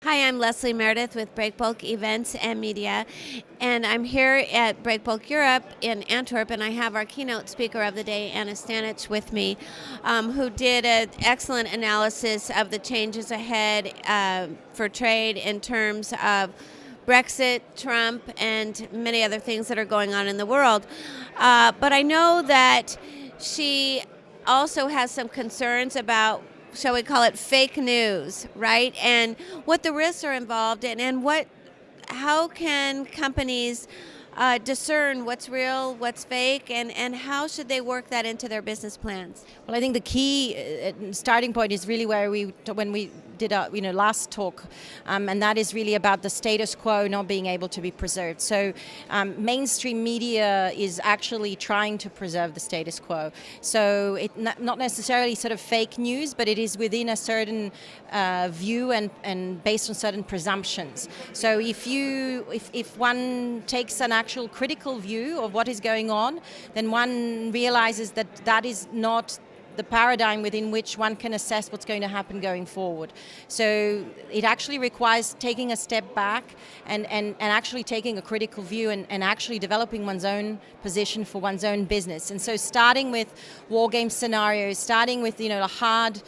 Hi, I'm Leslie Meredith with Breakbulk Events and Media, and I'm here at Breakbulk Europe in Antwerp, and I have our keynote speaker of the day, Anna Stanič, with me, who did an excellent analysis of the changes ahead for trade in terms of Brexit, Trump, and many other things that are going on in the world. But I know that she also has some concerns about, shall we call it, fake news, right? And what the risks are involved in, and how can companies discern what's real, what's fake, and how should they work that into their business plans? Well, I think the key starting point is really where when we did our last talk, and that is really about the status quo not being able to be preserved. So mainstream media is actually trying to preserve the status quo. So it not necessarily sort of fake news, but it is within a certain view and based on certain presumptions. So if one takes an actual critical view of what is going on, then one realizes that that is not the paradigm within which one can assess what's going to happen going forward. So it actually requires taking a step back and actually taking a critical view and actually developing one's own position for one's own business. And so starting with war game scenarios, starting with a hard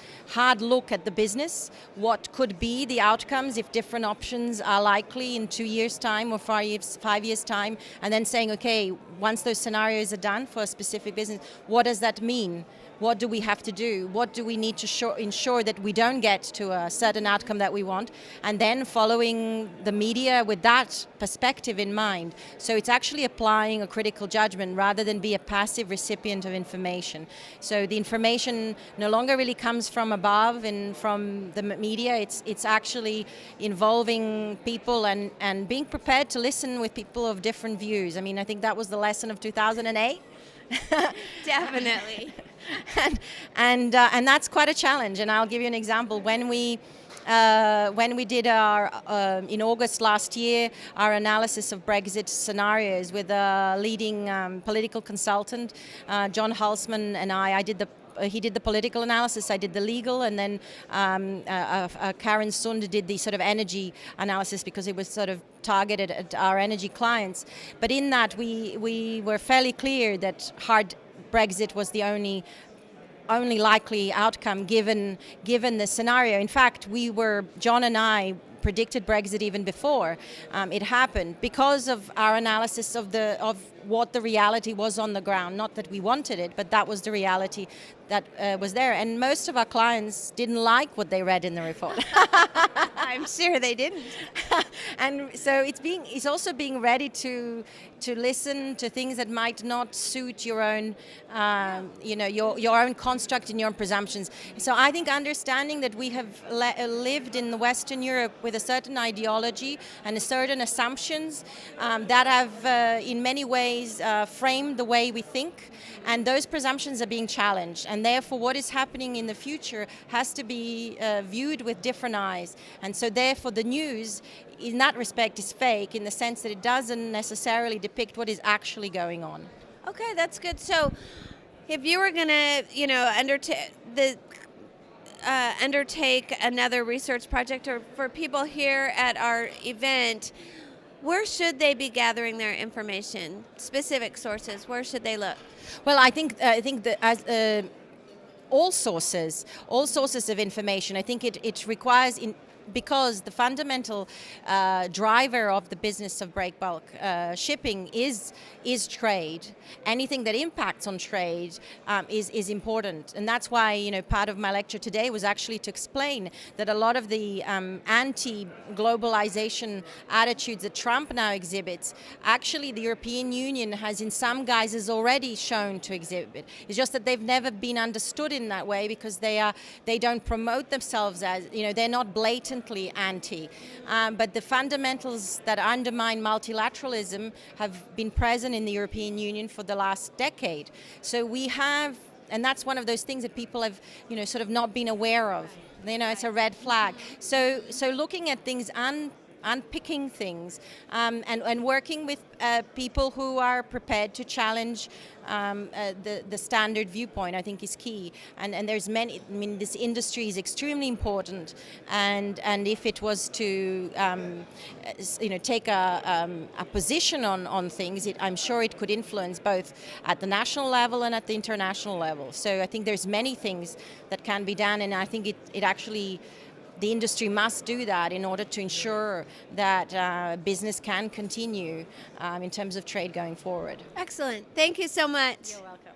look at the business, what could be the outcomes if different options are likely in 2 years' time or 5 years' time, and then saying, okay, once those scenarios are done for a specific business, what does that mean? What do we have to do? What do we need to ensure that we don't get to a certain outcome that we want? And then following the media with that perspective in mind. So it's actually applying a critical judgment rather than be a passive recipient of information. So the information no longer really comes from above and from the media. It's actually involving people and being prepared to listen with people of different views. I mean, I think that was the lesson of 2008. Definitely. and that's quite a challenge. And I'll give you an example. When we did our in August last year our analysis of Brexit scenarios with a leading political consultant, John Hulsman, and he did the political analysis, I did the legal, and then Karen Sund did the sort of energy analysis because it was sort of targeted at our energy clients. But in that we were fairly clear that hard Brexit was the only likely outcome given the scenario. In fact, John and I predicted Brexit even before it happened because of our analysis of what the reality was on the ground. Not that we wanted it, but that was the reality that was there. And most of our clients didn't like what they read in the report. I'm sure they didn't. And so it's also being ready to listen to things that might not suit your own your own construct and your own presumptions. So I think understanding that we have lived in the Western Europe with a certain ideology and a certain assumptions that have in many ways framed the way we think, and those presumptions are being challenged, and therefore what is happening in the future has to be viewed with different eyes. And so therefore the news in that respect is fake in the sense that it doesn't necessarily depict what is actually going on. Okay, that's good. So if you were going to undertake another research project, or for people here at our event, where should they be gathering their information? Specific sources, where should they look? Well, I think that as all sources of information, I think it requires because the fundamental driver of the business of breakbulk shipping is trade. Anything that impacts on trade is important, and that's why part of my lecture today was actually to explain that a lot of the anti-globalization attitudes that Trump now exhibits, actually the European Union has in some guises already shown to exhibit. It's just that they've never been understood in that way because they don't promote themselves as they're not blatant anti, but the fundamentals that undermine multilateralism have been present in the European Union for the last decade. So we have, and that's one of those things that people have, sort of not been aware of. It's a red flag. So looking at things unpicking things, and working with people who are prepared to challenge the standard viewpoint, I think is key. And there's many. I mean, this industry is extremely important, and if it was to take a position on things, I'm sure it could influence both at the national level and at the international level. So I think there's many things that can be done, and I think it actually, the industry must do that in order to ensure that business can continue in terms of trade going forward. Excellent. Thank you so much. You're welcome.